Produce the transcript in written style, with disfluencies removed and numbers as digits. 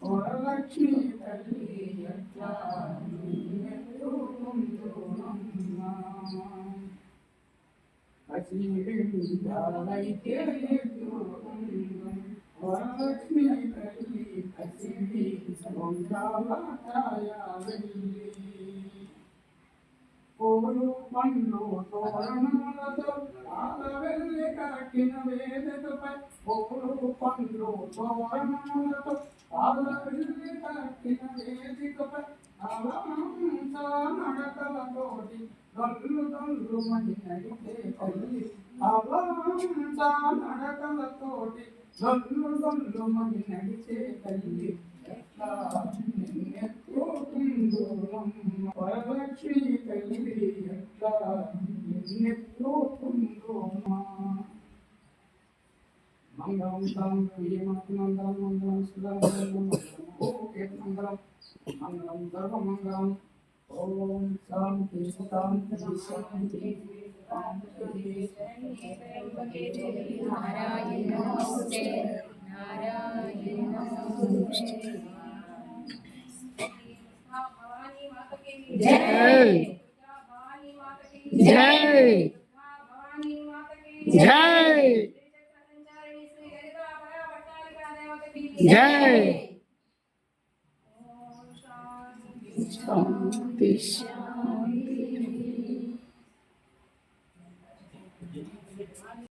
వరలక్ష్మి తల్లి ఎట్లా వరలక్ష్మి తల్లి కసిరి పూలు పండ్లు తోరణాలతో పాలవెల్లి కట్టిన వేదికపై పూలు పండ్లు తోరణాలతో పాలవెల్లి కట్టిన వేదికపై అలమంత నడకలతోటి గల్లు గల్లు మని నడిచే తల్లి అలమంత నడకలతోటి గల్లు గల్లు మని నడిచే తల్లి వరలక్ష్మి తల్లి ఎట్లా ఎన్నెత్తో మంగళం తాం ప్రియమంగళం మంగళం సుధామంగళం మంగళం మంగళం సర్వమంగళం ఓం శాంతి శాంతి శాంతి నారాయణ జై జై జై జై శాంతి